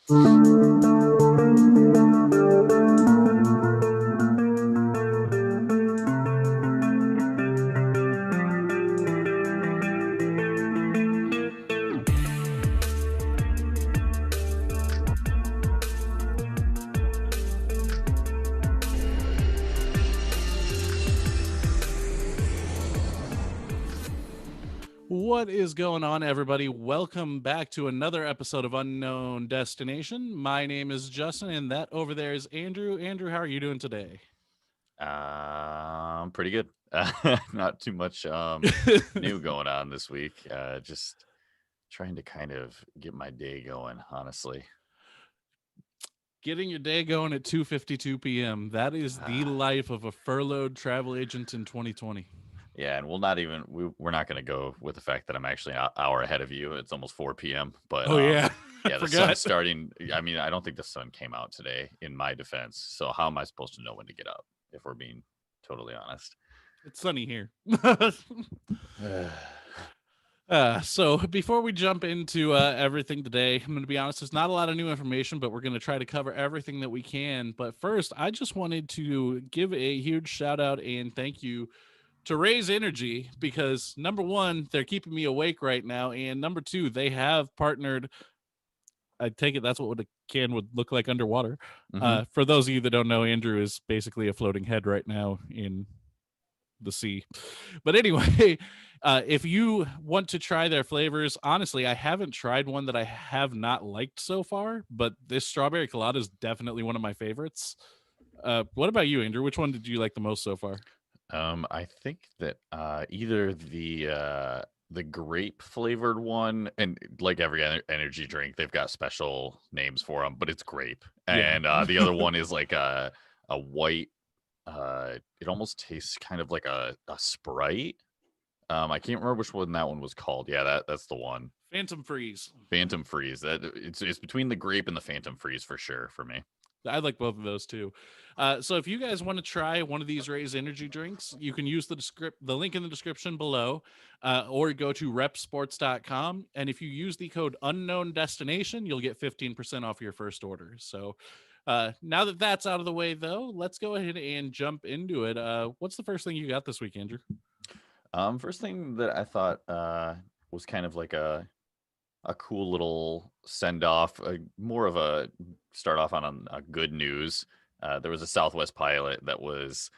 What is going on, everybody? Welcome back to another episode of Unknown Destination. My name is Justin, and that over there is Andrew. Andrew, how are you doing today? Pretty good. Not too much new going on this week. Just trying to kind of get my day going, honestly. Getting your day going at 2:52 p.m. That is the life of a furloughed travel agent in 2020. Yeah, and we're not going to go with the fact that I'm actually an hour ahead of you. It's almost 4 p.m. But Oh yeah, yeah, the sun's starting. I mean, I don't think the sun came out today, in my defense. So how am I supposed to know when to get up? If we're being totally honest, it's sunny here. So before we jump into everything today, I'm going to be honest, there's not a lot of new information, but we're going to try to cover everything that we can. But first, I just wanted to give a huge shout out and thank you to Raise Energy, because number one, they're keeping me awake right now, and number two, they have partnered. I take it that's what a can would look like underwater. For those of you that don't know, Andrew is basically a floating head right now in the sea. But anyway, if you want to try their flavors, honestly, I haven't tried one that I have not liked so far, but this strawberry colada is definitely one of my favorites. What about you, Andrew? Which one did you like the most so far? I think that either the grape flavored one, and like every energy drink, they've got special names for them, but it's grape. And the other one is like a white. It almost tastes kind of like a Sprite. I can't remember which one that one was called. Yeah, that's the one. Phantom Freeze. Phantom Freeze. That it's between the grape and the Phantom Freeze for sure for me. I like both of those too. So if you guys want to try one of these Raise energy drinks, you can use the link in the description below, or go to repsports.com. And if you use the code Unknown Destination, you'll get 15% off your first order. So now that that's out of the way, though, let's go ahead and jump into it. What's the first thing you got this week, Andrew? First thing that I thought was kind of like a cool little send off, more of a start off on a good news. There was a Southwest pilot that was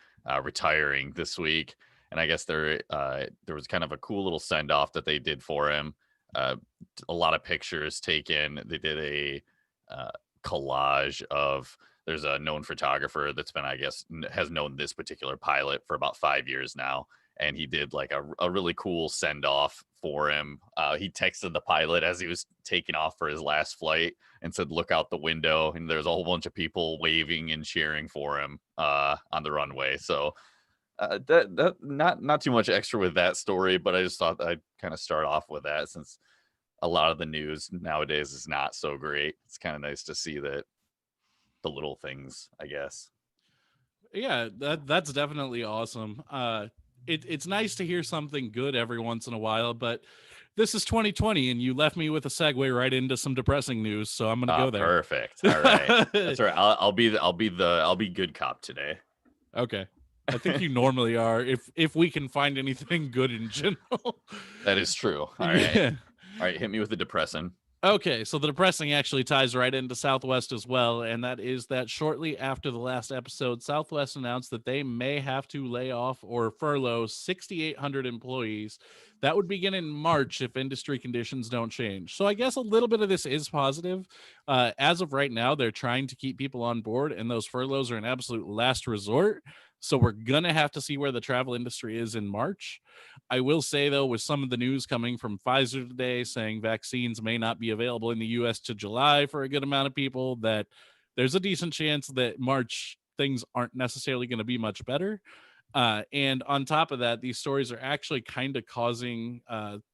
retiring this week, and I guess there was kind of a cool little send off that they did for him. A lot of pictures taken. They did a collage of. There's a known photographer that's been, I guess, has known this particular pilot for about 5 years now. And he did like a really cool send off for him. He texted the pilot as he was taking off for his last flight and said, "Look out the window." And there's a whole bunch of people waving and cheering for him on the runway. So that not too much extra with that story, but I just thought I'd kind of start off with that, since a lot of the news nowadays is not so great. It's kind of nice to see that the little things, I guess. Yeah, that's definitely awesome. It's nice to hear something good every once in a while, but this is 2020, and you left me with a segue right into some depressing news, so I'm gonna go there. Perfect. All right, that's all right. I'll be good cop today. Okay, I think you normally are, if we can find anything good in general. That is true. All right, all right. Hit me with the depressing. Okay, so the depressing actually ties right into Southwest as well, and that is that shortly after the last episode, Southwest announced that they may have to lay off or furlough 6,800 employees. That would begin in March if industry conditions don't change. So I guess a little bit of this is positive. As of right now, they're trying to keep people on board, and those furloughs are an absolute last resort. So we're going to have to see where the travel industry is in March. I will say, though, with some of the news coming from Pfizer today saying vaccines may not be available in the U.S. to July for a good amount of people, that there's a decent chance that March things aren't necessarily going to be much better. And on top of that, these stories are actually kind of causing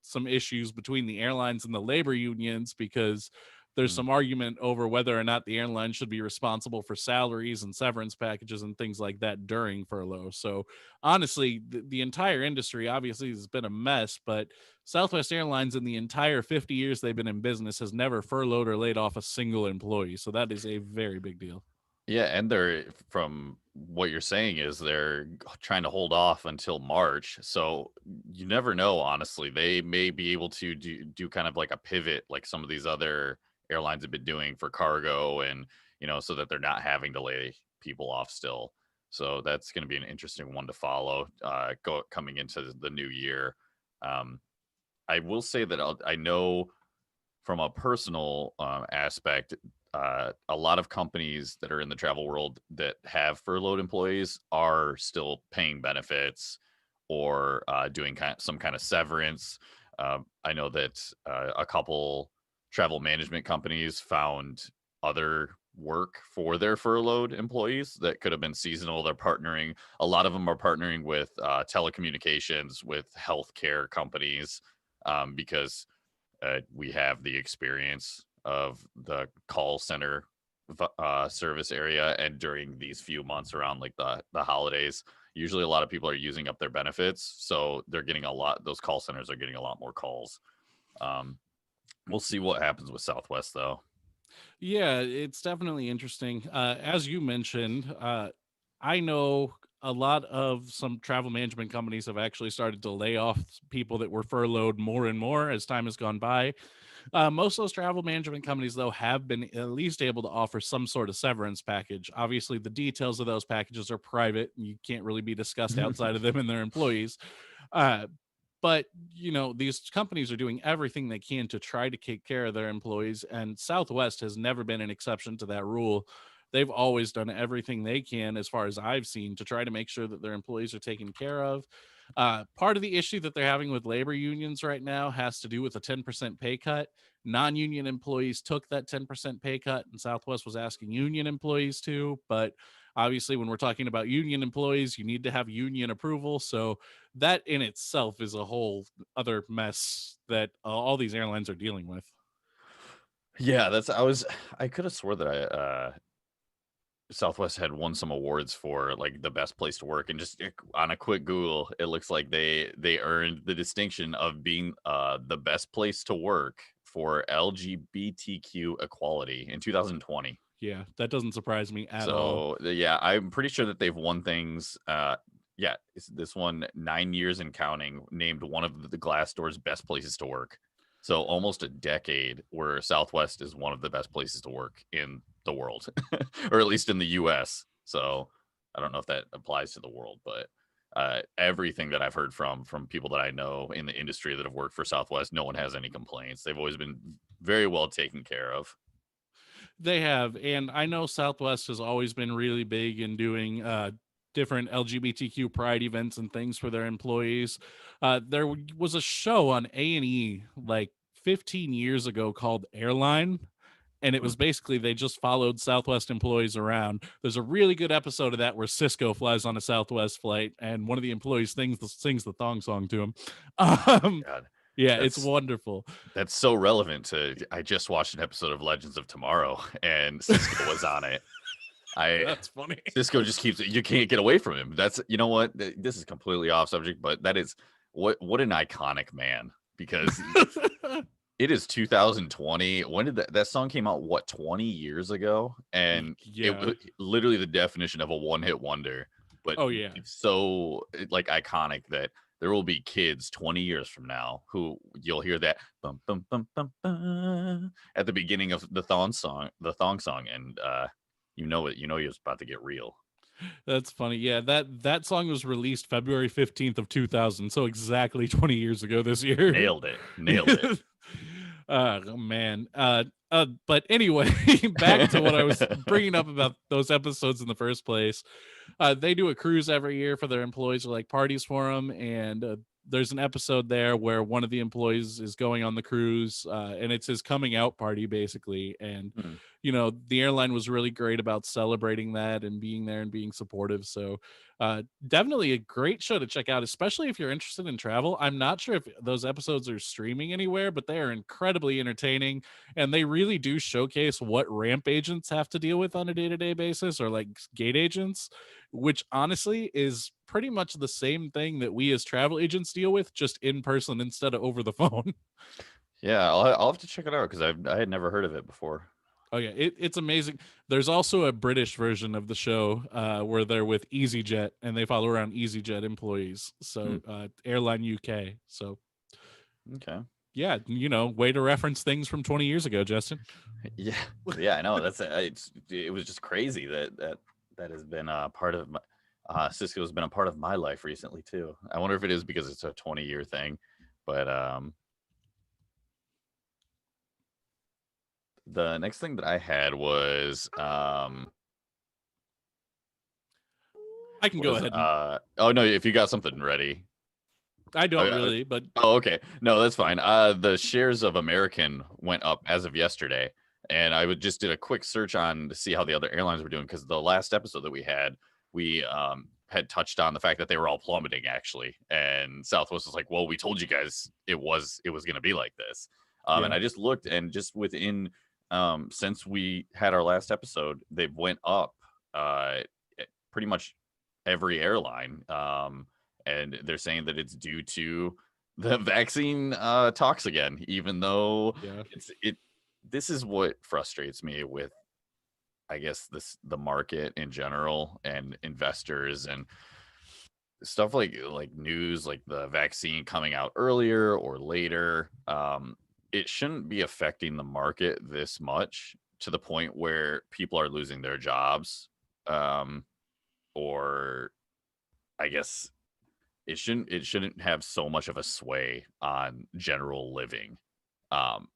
some issues between the airlines and the labor unions, because there's Mm. some argument over whether or not the airline should be responsible for salaries and severance packages and things like that during furlough. So honestly, the entire industry obviously has been a mess, but Southwest Airlines in the entire 50 years they've been in business has never furloughed or laid off a single employee. So that is a very big deal. Yeah, and they're from what you're saying is they're trying to hold off until March. So you never know, honestly. They may be able to do kind of like a pivot like some of these other airlines have been doing for cargo and, so that they're not having to lay people off still. So that's going to be an interesting one to follow coming into the new year. Um, I will say that I know from a personal aspect, a lot of companies that are in the travel world that have furloughed employees are still paying benefits or doing some kind of severance. I know that a couple travel management companies found other work for their furloughed employees that could have been seasonal. They're partnering, a lot of them are partnering with telecommunications, with healthcare companies, because we have the experience of the call center service area, and during these few months around like the holidays, usually a lot of people are using up their benefits, so they're getting a lot, those call centers are getting a lot more calls. um we'll see what happens with Southwest though. Yeah, it's definitely interesting. As you mentioned, I know a lot of some travel management companies have actually started to lay off people that were furloughed more and more as time has gone by. Most of those travel management companies, though, have been at least able to offer some sort of severance package. Obviously, the details of those packages are private and you can't really be discussed outside of them and their employees. Uh, but these companies are doing everything they can to try to take care of their employees, and Southwest has never been an exception to that rule. They've always done everything they can, as far as I've seen, to try to make sure that their employees are taken care of. Part of the issue that they're having with labor unions right now has to do with a 10% pay cut. Non-union employees took that 10% pay cut, and Southwest was asking union employees to, but obviously when we're talking about union employees, you need to have union approval. So that in itself is a whole other mess that all these airlines are dealing with. Yeah, I could have swore that I Southwest had won some awards for like the best place to work, and just on a quick Google, it looks like they earned the distinction of being the best place to work for LGBTQ equality in 2020. Yeah, that doesn't surprise me at all. So yeah, I'm pretty sure that they've won things. Yeah, this one 9 years and counting, named one of the Glassdoor's best places to work. So almost a decade where Southwest is one of the best places to work in the world, or at least in the U.S. So I don't know if that applies to the world, but everything that I've heard from people that I know in the industry that have worked for Southwest, no one has any complaints. They've always been very well taken care of. They have, and I know Southwest has always been really big in doing different LGBTQ pride events and things for their employees. There was a show on A&E like 15 years ago called Airline, and it Hmm. was basically they just followed Southwest employees around. There's a really good episode of that where Cisco flies on a Southwest flight, and one of the employees sings the thong song to him. Um, God, yeah, it's that's wonderful. That's so relevant to I just watched an episode of Legends of Tomorrow and Cisco was on it. I That's funny. Cisco just keeps you can't get away from him. That's you know what? This is completely off subject, but that is what an iconic man, because it is 2020. When did that song came out? What, 20 years ago? And it Yeah. was literally the definition of a one-hit wonder. But Oh yeah. it's so like iconic that there will be kids 20 years from now who you'll hear that bum, bum, bum, bum, bum, at the beginning of the thong song, and you know it's about to get real. That's funny. Yeah, that song was released February 15th of 2000, so exactly 20 years ago this year. Nailed it. Nailed it. Oh man. But anyway, back to what I was bringing up about those episodes in the first place. They do a cruise every year for their employees, or like parties for them, and there's an episode there where one of the employees is going on the cruise, and it's his coming out party basically, and Hmm. the airline was really great about celebrating that and being there and being supportive. So definitely a great show to check out, especially if you're interested in travel. I'm not sure if those episodes are streaming anywhere, but they are incredibly entertaining, and they really do showcase what ramp agents have to deal with on a day-to-day basis, or like gate agents, which honestly is pretty much the same thing that we as travel agents deal with, just in person instead of over the phone. Yeah, I'll have to check it out because I had never heard of it before. Oh yeah, it's amazing. There's also a British version of the show where they're with EasyJet and they follow around EasyJet employees. Hmm. So Airline UK. So Okay. yeah, way to reference things from 20 years ago, Justin. Yeah, yeah, I know. It was just crazy that has been a part of my Cisco has been a part of my life recently too. I wonder if it is because it's a 20-year thing, but the next thing that I had was I can go ahead. oh no, if you got something ready. I don't really, but Oh, okay. No, that's fine. The shares of American went up as of yesterday, and I just did a quick search on to see how the other airlines were doing because the last episode that we had touched on the fact that they were all plummeting actually, and Southwest was like, "Well, we told you guys it was going to be like this." And yeah. I just looked, and just within since we had our last episode, they've went up pretty much every airline. And they're saying that it's due to the vaccine talks again, even though Yeah. this is what frustrates me with, I guess, the market in general and investors and stuff like news, like the vaccine coming out earlier or later. It shouldn't be affecting the market this much to the point where people are losing their jobs, or I guess it shouldn't have so much of a sway on general living um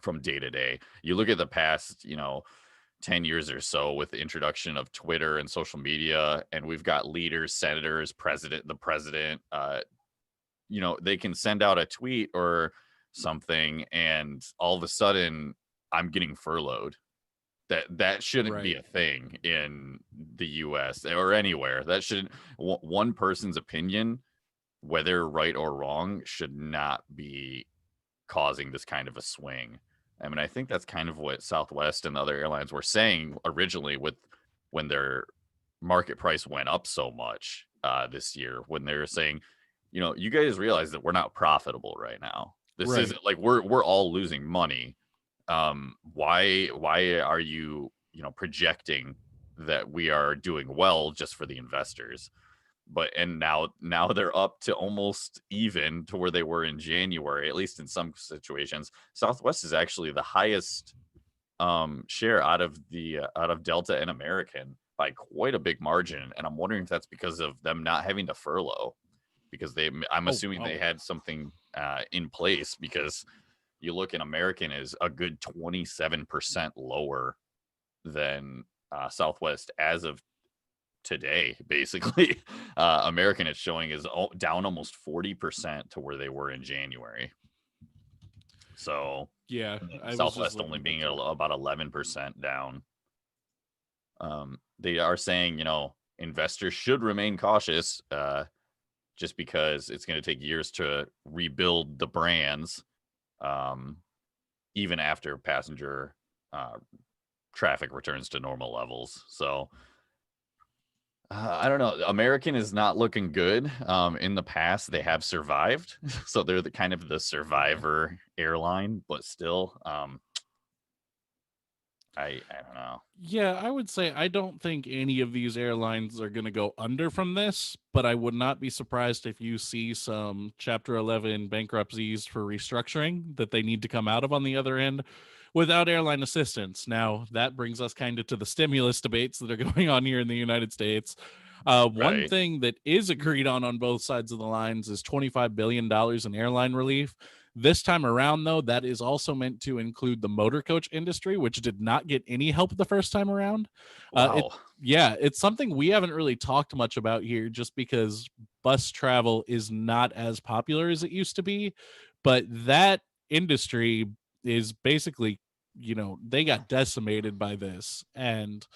from day to day. You look at the past 10 years or so with the introduction of Twitter and social media, and we've got leaders, senators, the president, they can send out a tweet or something, and all of a sudden I'm getting furloughed. That shouldn't be Right. a thing in the US or anywhere. That shouldn't one person's opinion, whether right or wrong, should not be causing this kind of a swing. I mean, I think that's kind of what Southwest and the other airlines were saying originally with when their market price went up so much this year, when they were saying, you guys realize that we're not profitable right now. This Right. isn't like we're all losing money. Why are you projecting that we are doing well just for the investors? But and now they're up to almost even to where they were in January, at least in some situations. Southwest is actually the highest share out of Delta and American by quite a big margin, and I'm wondering if that's because of them not having to furlough, because I'm Oh, assuming they wow. had something in place, because you look, in American is a good 27% lower than Southwest as of today, basically. American, it's showing, is down almost 40% to where they were in January. So Yeah, I was just Southwest looking only at that being too. about 11% down. They are saying, investors should remain cautious, just because it's going to take years to rebuild the brands, even after passenger traffic returns to normal levels. So I don't know. American is not looking good. In the past, they have survived, so they're the kind of the Yeah. survivor airline. But still, I don't know. Yeah, I would say I don't think any of these airlines are going to go under from this, but I would not be surprised if you see some Chapter 11 bankruptcies for restructuring that they need to come out of on the other end without airline assistance. Now, that brings us kind of to the stimulus debates that are going on here in the United States. One Right? thing that is agreed on both sides of the lines is $25 billion in airline relief. This time around, though, that is also meant to include the motor coach industry, which did not get any help the first time around. Wow. It's something we haven't really talked much about here just because bus travel is not as popular as it used to be. But that industry is basically they got decimated by this, and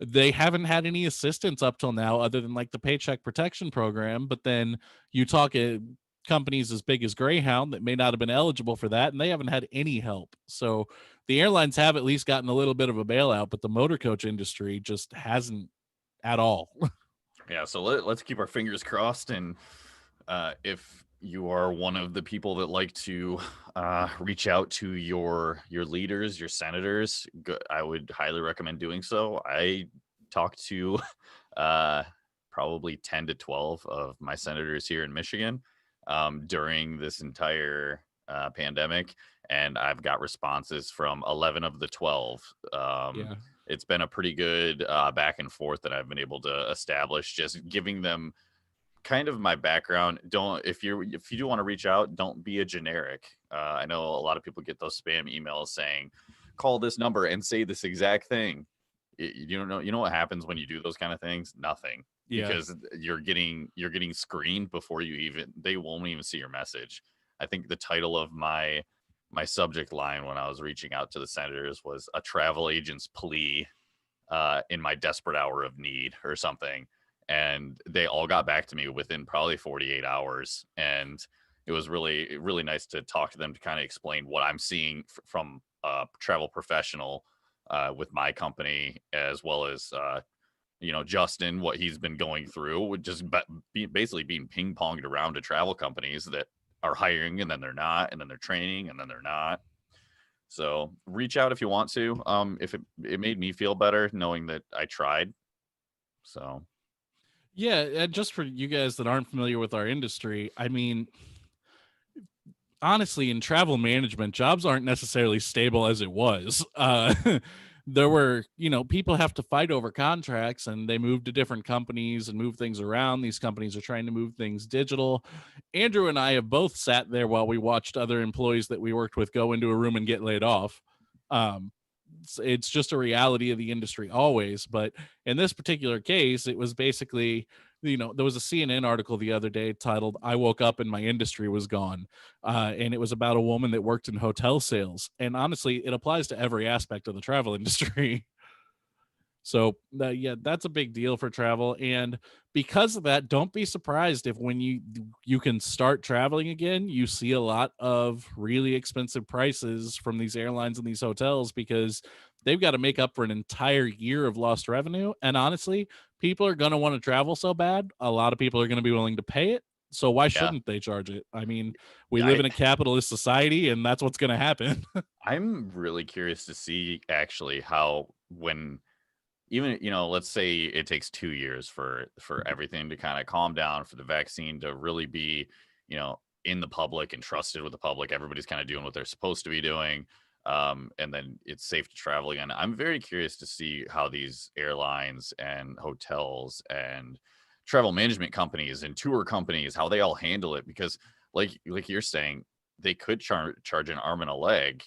they haven't had any assistance up till now other than like the Paycheck Protection Program. But then you talk at companies as big as Greyhound that may not have been eligible for that, and they haven't had any help. So the airlines have at least gotten a little bit of a bailout, but the motor coach industry just hasn't at all. Yeah, so let's keep our fingers crossed. And if you are one of the people that like to reach out to your leaders, your senators, I would highly recommend doing so. I talked to probably 10 to 12 of my senators here in Michigan during this entire pandemic, and I've got responses from 11 of the 12. Yeah. It's been a pretty good back and forth that I've been able to establish, just giving them kind of my background. If you do want to reach out, don't be a generic. I know a lot of people get those spam emails saying, call this number and say this exact thing. You don't know, what happens when you do those kind of things? Nothing. Yeah. Because you're getting screened before they won't even see your message. I think the title of my subject line when I was reaching out to the senators was "A Travel Agent's Plea in My Desperate Hour of Need" or something. And they all got back to me within probably 48 hours. And it was really, really nice to talk to them to kind of explain what I'm seeing from a travel professional with my company, as well as, Justin, what he's been going through, with just basically being ping ponged around to travel companies that are hiring, and then they're not, and then they're training, and then they're not. So reach out if you want to. If it made me feel better knowing that I tried. So Yeah, and just for you guys that aren't familiar with our industry, I mean, honestly, in travel management, jobs aren't necessarily stable as it was. There were, people have to fight over contracts, and they move to different companies and move things around. These companies are trying to move things digital. Andrew and I have both sat there while we watched other employees that we worked with go into a room and get laid off. Um, it's just a reality of the industry always. But in this particular case, it was basically, there was a CNN article the other day titled "I Woke Up and My Industry Was Gone." And it was about a woman that worked in hotel sales. And honestly, it applies to every aspect of the travel industry. So yeah, that's a big deal for travel. And because of that, don't be surprised if when you can start traveling again, you see a lot of really expensive prices from these airlines and these hotels, because they've got to make up for an entire year of lost revenue. And honestly, people are going to want to travel so bad, a lot of people are going to be willing to pay it. So why yeah, shouldn't they charge it? I mean, we live I in a capitalist society, and that's what's going to happen. I'm really curious to see actually how, when even, let's say it takes 2 years for everything to kind of calm down, for the vaccine to really be, in the public and trusted with the public. Everybody's kind of doing what they're supposed to be doing. And then it's safe to travel again. I'm very curious to see how these airlines and hotels and travel management companies and tour companies, how they all handle it, because like you're saying, they could charge an arm and a leg,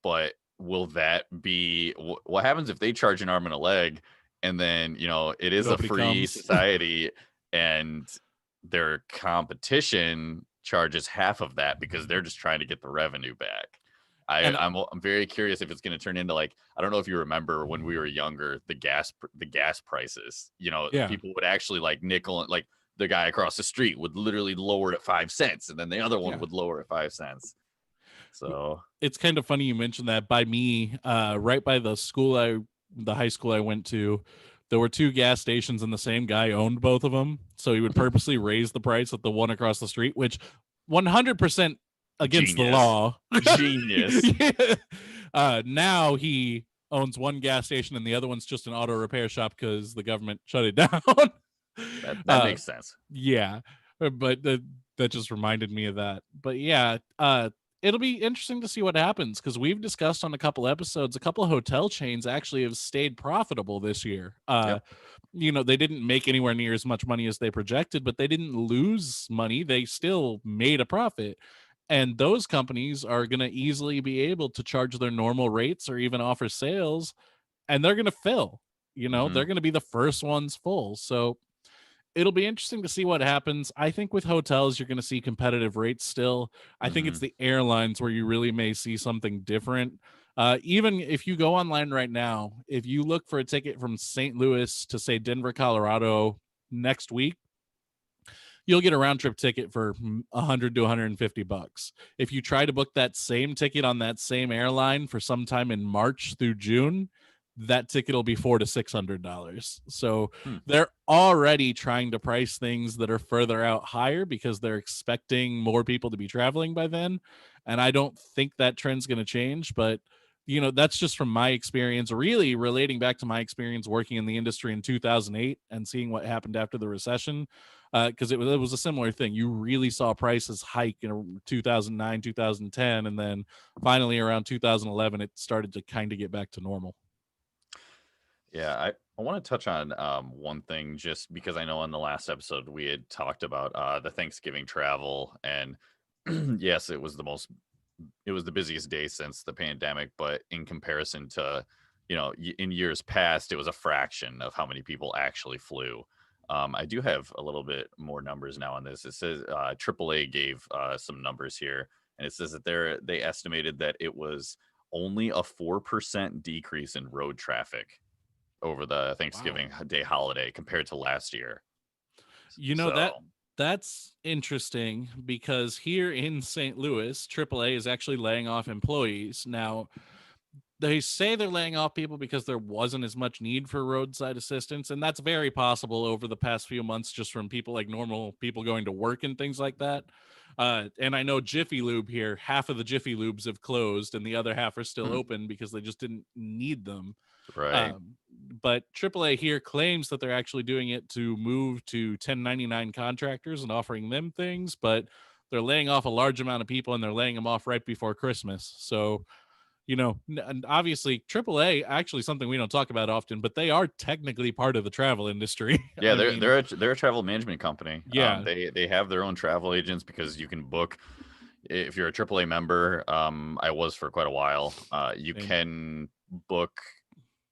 but will that be what happens if they charge an arm and a leg, and then it is a Nobody free comes. society, and their competition charges half of that because they're just trying to get the revenue back. And I'm very curious if it's going to turn into, like, I don't know if you remember when we were younger, the gas prices. yeah, People would actually, like, nickel, like the guy across the street would literally lower it at 5 cents, and then the other one yeah. would lower it 5 cents. So It's kind of funny you mentioned that. By me, right by the high school I went to, there were two gas stations, and the same guy owned both of them. So he would purposely raise the price at the one across the street, which 100% against the genius. law. Genius. Yeah. Now he owns one gas station, and the other one's just an auto repair shop because the government shut it down. That makes sense. Yeah, but that just reminded me of that. But yeah, it'll be interesting to see what happens, because we've discussed on a couple episodes, a couple of hotel chains actually have stayed profitable this year. Yep. They didn't make anywhere near as much money as they projected, but they didn't lose money. They still made a profit. And those companies are going to easily be able to charge their normal rates or even offer sales, and they're going to fill. Mhm. They're going to be the first ones full. So it'll be interesting to see what happens. I think with hotels, you're going to see competitive rates still. I think it's Mhm. the airlines where you really may see something different. Even if you go online right now, if you look for a ticket from St. Louis to say Denver, Colorado next week, you'll get a round trip ticket for 100 to 150 bucks. If you try to book that same ticket on that same airline for sometime in March through June, that ticket will be $400 to $600. So they're already trying to price things that are further out higher because they're expecting more people to be traveling by then. And I don't think that trend's going to change, but that's just from my experience, really relating back to my experience working in the industry in 2008 and seeing what happened after the recession. Because it was a similar thing. You really saw prices hike in 2009, 2010, and then finally around 2011, it started to kind of get back to normal. Yeah, I want to touch on one thing just because I know in the last episode we had talked about the Thanksgiving travel, and yes, it was the busiest day since the pandemic, but in comparison to, in years past, it was a fraction of how many people actually flew. I do have a little bit more numbers now on this. It says AAA gave some numbers here, and it says that they estimated that it was only a 4% decrease in road traffic over the Thanksgiving Day holiday compared to last year. That's interesting because here in St. Louis, AAA is actually laying off employees. Now, they say they're laying off people because there wasn't as much need for roadside assistance, and that's very possible over the past few months just from people like normal people going to work and things like that. And I know Jiffy Lube here, half of the Jiffy Lubes have closed and the other half are still open because they just didn't need them. Right. But AAA here claims that they're actually doing it to move to 1099 contractors and offering them things, but they're laying off a large amount of people and they're laying them off right before Christmas. So, and obviously AAA, actually something we don't talk about often, but they are technically part of the travel industry. Yeah, they're a travel management company. Yeah. They have their own travel agents because you can book. If you're a AAA member, I was for quite a while, you can book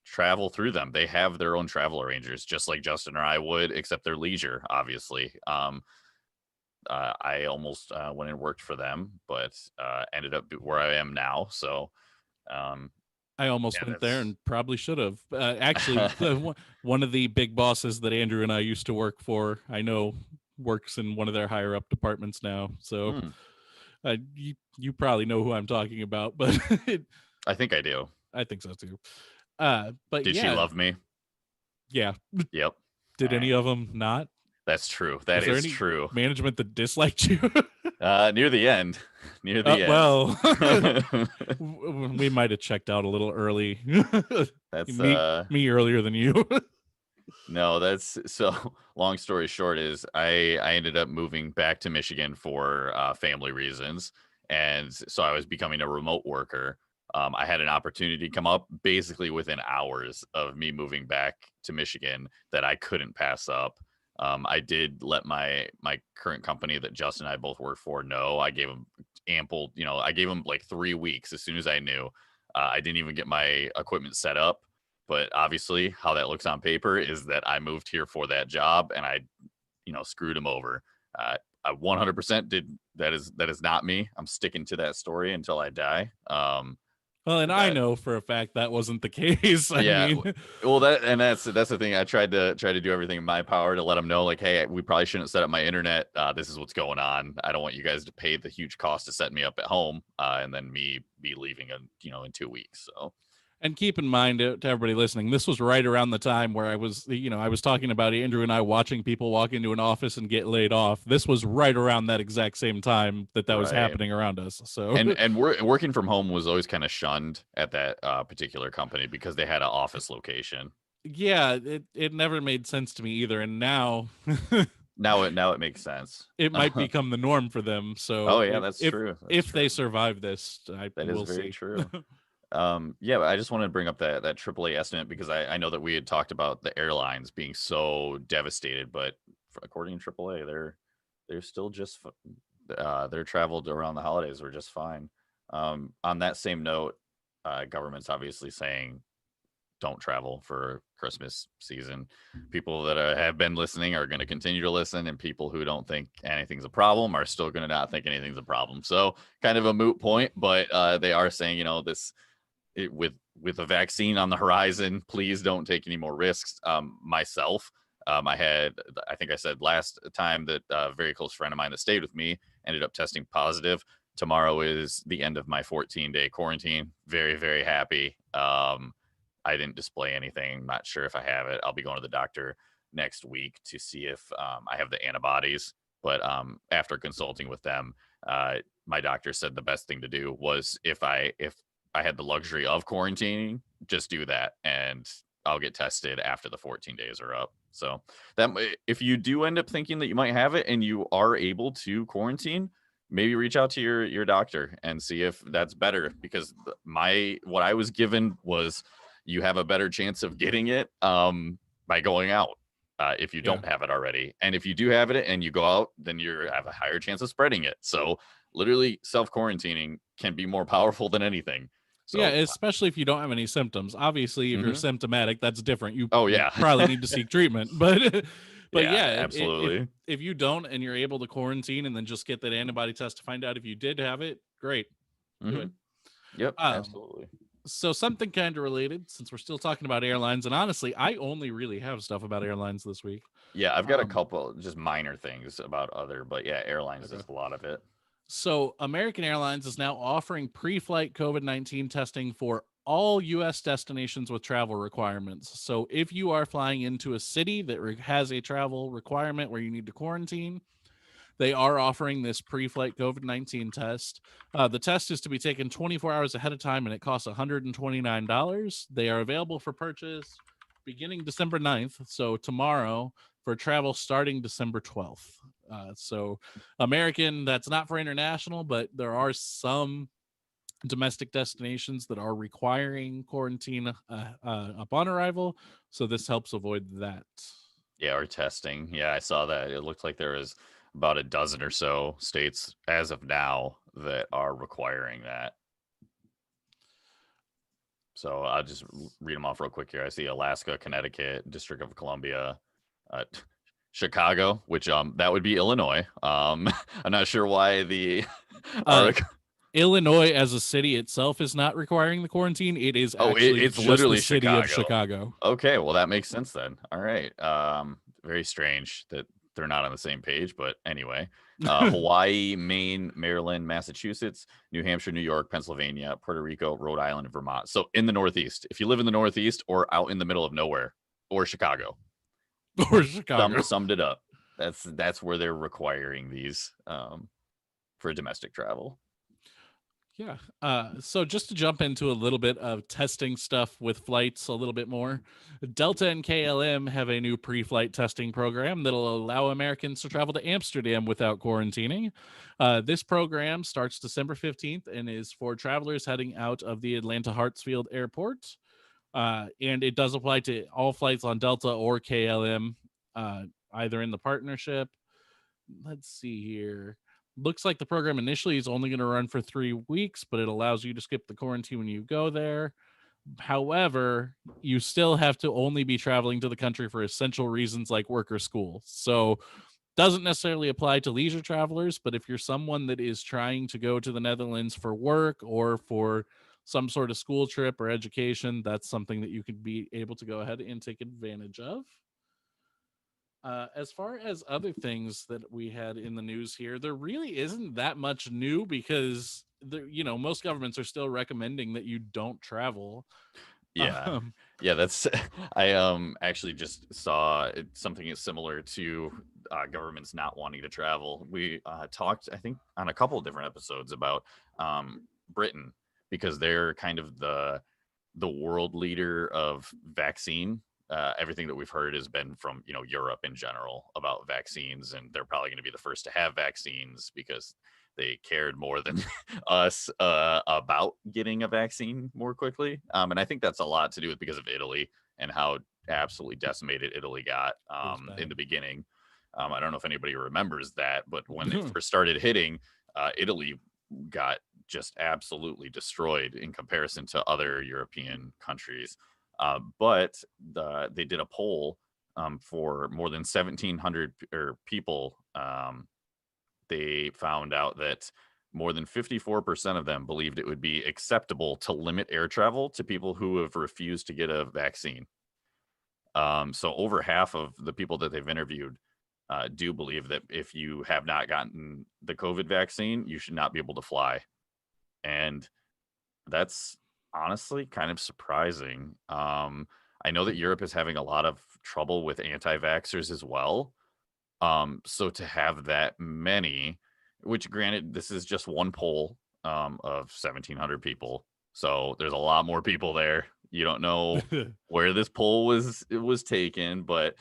travel through them. They have their own travel arrangers, just like Justin or I would, except they're leisure, obviously. I almost went and worked for them, but ended up where I am now. So I almost went there and probably should have. Actually, one of the big bosses that Andrew and I used to work for, I know works in one of their higher up departments now. So you probably know who I'm talking about, but I think I do. I think so too. But did she love me? Yeah. Yep. Did any of them not? That's true. That is true. Management that disliked you? Near the end. End. Well, we might have checked out a little early. That's me earlier than you. No, that's so. Long story short is I ended up moving back to Michigan for family reasons, and so I was becoming a remote worker. I had an opportunity come up basically within hours of me moving back to Michigan that I couldn't pass up. I did let my current company that Justin and I both work for know. I gave them ample, I gave them like 3 weeks as soon as I knew. I didn't even get my equipment set up, but obviously how that looks on paper is that I moved here for that job and I, screwed them over. I 100% did. That is not me. I'm sticking to that story until I die. Well, and I know for a fact that wasn't the case. I mean, well, that's the thing. I tried to do everything in my power to let them know, like, hey, we probably shouldn't set up my internet. This is what's going on. I don't want you guys to pay the huge cost to set me up at home, and then me be leaving in 2 weeks. So. And keep in mind to everybody listening, this was right around the time where I was talking about Andrew and I watching people walk into an office and get laid off. This was right around that exact same time that was happening around us. So and working from home was always kind of shunned at that particular company because they had an office location. Yeah, it never made sense to me either. And now now it makes sense. It might become the norm for them. So that's true. If they survive this, that is very true. But I just wanted to bring up that AAA estimate because I know that we had talked about the airlines being so devastated, but according to AAA, they're still just their travel around the holidays were just fine. On that same note, government's obviously saying don't travel for Christmas season. People that have been listening are going to continue to listen, and people who don't think anything's a problem are still going to not think anything's a problem. So kind of a moot point, but they are saying, with a vaccine on the horizon, please don't take any more risks. Myself, I think I said last time that a very close friend of mine that stayed with me ended up testing positive. Tomorrow is the end of my 14-day quarantine. Very, very happy. I didn't display anything. Not sure if I have it. I'll be going to the doctor next week to see if I have the antibodies. But after consulting with them, my doctor said the best thing to do was if I had the luxury of quarantining, just do that, and I'll get tested after the 14 days are up. So that if you do end up thinking that you might have it and you are able to quarantine, maybe reach out to your doctor and see if that's better, because what I was given was you have a better chance of getting it by going out if you don't have it already. And if you do have it and you go out, then you have a higher chance of spreading it. So literally self-quarantining can be more powerful than anything. So, yeah, especially if you don't have any symptoms. Obviously, if you're symptomatic, that's different. You probably need to seek treatment. But absolutely. If you don't and you're able to quarantine and then just get that antibody test to find out if you did have it, great. Do it. Yep, absolutely. So something kind of related, since we're still talking about airlines, and honestly, I only really have stuff about airlines this week. Yeah, I've got a couple just minor things about but yeah, airlines is a lot of it. So American Airlines is now offering pre-flight COVID-19 testing for all U.S. destinations with travel requirements. So if you are flying into a city that has a travel requirement where you need to quarantine, they are offering this pre-flight COVID-19 test. The test is to be taken 24 hours ahead of time, and it costs $129. They are available for purchase beginning December 9th, so tomorrow, for travel starting December 12th. So American, that's not for international, but there are some domestic destinations that are requiring quarantine upon arrival, so this helps avoid that. Yeah, or testing. Yeah, I saw that. It looked like there was about a dozen or so states as of now that are requiring that. So I'll just read them off real quick here. I see Alaska, Connecticut, District of Columbia, Chicago, which that would be Illinois. I'm not sure why the Illinois as a city itself is not requiring the quarantine. It is actually it's just literally the city of Chicago. Okay, well that makes sense then. All right. Very strange that they're not on the same page, but anyway. Hawaii, Maine, Maryland, Massachusetts, New Hampshire, New York, Pennsylvania, Puerto Rico, Rhode Island, and Vermont. So in the Northeast, if you live in the Northeast or out in the middle of nowhere, or Chicago. Or Chicago. Summed it up. That's where they're requiring these for domestic travel. Yeah. So just to jump into a little bit of testing stuff with flights a little bit more, Delta and KLM have a new pre-flight testing program that'll allow Americans to travel to Amsterdam without quarantining. This program starts December 15th and is for travelers heading out of the Atlanta Hartsfield Airport. And it does apply to all flights on Delta or KLM, either in the partnership. Let's see here. Looks like the program initially is only going to run for 3 weeks, but it allows you to skip the quarantine when you go there. However, you still have to only be traveling to the country for essential reasons like work or school. So doesn't necessarily apply to leisure travelers, but if you're someone that is trying to go to the Netherlands for work or for some sort of school trip or education, that's something that you could be able to go ahead and take advantage of. As far as other things that we had in the news here, there really isn't that much new because most governments are still recommending that you don't travel. Yeah. That's I actually just saw something similar to governments not wanting to travel. We talked, I think, on a couple of different episodes about Britain, because they're kind of the world leader of vaccine. Everything that we've heard has been from Europe in general about vaccines, and they're probably going to be the first to have vaccines because they cared more than us about getting a vaccine more quickly. And I think that's a lot to do with because of Italy and how absolutely decimated Italy got in the beginning. I don't know if anybody remembers that, but when they first started hitting, Italy got just absolutely destroyed in comparison to other European countries. But they did a poll for more than 1,700 people. They found out that more than 54% of them believed it would be acceptable to limit air travel to people who have refused to get a vaccine. So over half of the people that they've interviewed do believe that if you have not gotten the COVID vaccine, you should not be able to fly. And that's honestly kind of surprising. I know that Europe is having a lot of trouble with anti-vaxxers as well. So to have that many, which granted, this is just one poll of 1,700 people. So there's a lot more people there. You don't know where this poll was taken, but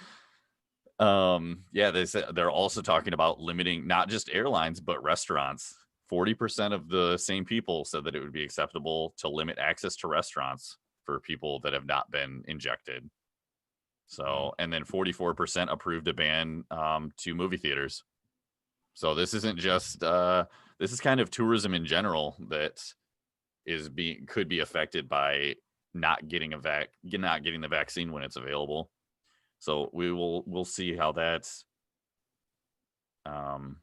yeah, they're also talking about limiting not just airlines but restaurants. 40% of the same people said that it would be acceptable to limit access to restaurants for people that have not been injected. So, and then 44% approved a ban to movie theaters. So this isn't just this is kind of tourism in general that could be affected by not getting not getting the vaccine when it's available. So we'll see how that's how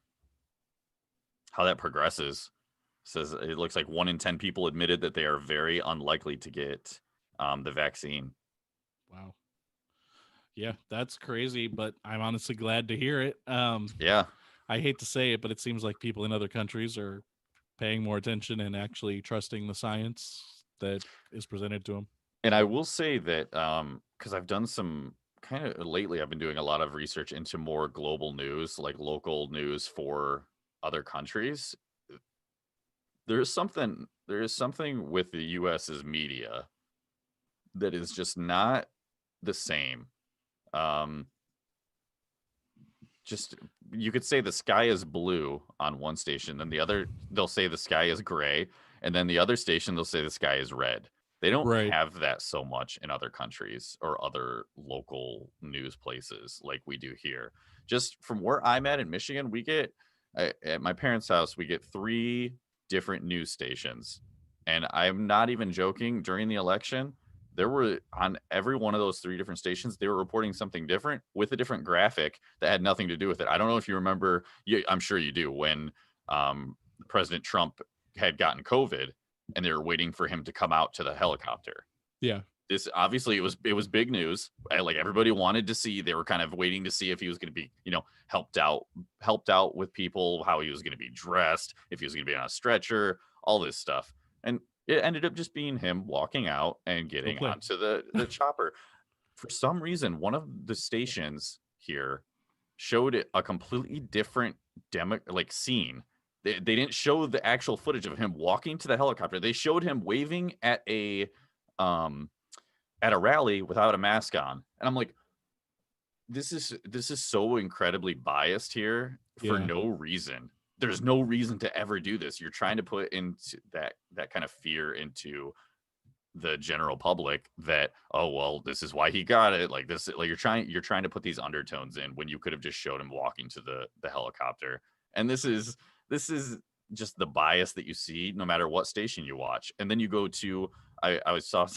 that progresses. Says it looks like 1 in 10 people admitted that they are very unlikely to get the vaccine. Wow. Yeah, that's crazy, but I'm honestly glad to hear it. Yeah. I hate to say it, but it seems like people in other countries are paying more attention and actually trusting the science that is presented to them. And I will say that because I've done some kind of lately, I've been doing a lot of research into more global news, like local news for other countries. There is something with the US's media that is just not the same. Just you could say the sky is blue on one station, then the other they'll say the sky is gray, and then the other station they'll say the sky is red. They don't Right. have that so much in other countries or other local news places like we do here. Just from where I'm at in Michigan, we get at my parents' house, we get 3 different news stations. And I'm not even joking, during the election, there were on every one of those 3 different stations, they were reporting something different with a different graphic that had nothing to do with it. I don't know if you remember, I'm sure you do, when President Trump had gotten COVID and they were waiting for him to come out to the helicopter. Yeah. This obviously it was big news. Like everybody wanted to see. They were kind of waiting to see if he was going to be, helped out with people, how he was going to be dressed, if he was going to be on a stretcher, all this stuff. And it ended up just being him walking out and getting onto the chopper. For some reason, one of the stations here showed it a completely different scene. They didn't show the actual footage of him walking to the helicopter. They showed him waving at a rally without a mask on. And I'm like, this is so incredibly biased here for no reason. There's no reason to ever do this. You're trying to put into that kind of fear into the general public that, oh well, this is why he got it, like this, like you're trying to put these undertones in when you could have just showed him walking to the helicopter. And this is just the bias that you see no matter what station you watch. And then you go to I saw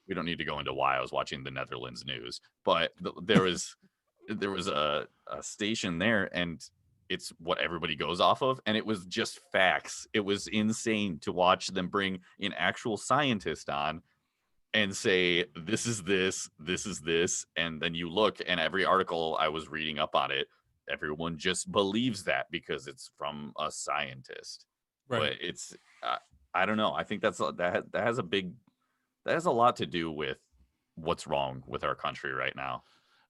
we don't need to go into why I was watching the Netherlands news, but there was a station there, and it's what everybody goes off of, and it was just facts. It was insane to watch them bring an actual scientist on and say, this is this, and then you look, and every article I was reading up on it, everyone just believes that because it's from a scientist. Right. But it's I don't know. I think that has a lot to do with what's wrong with our country right now.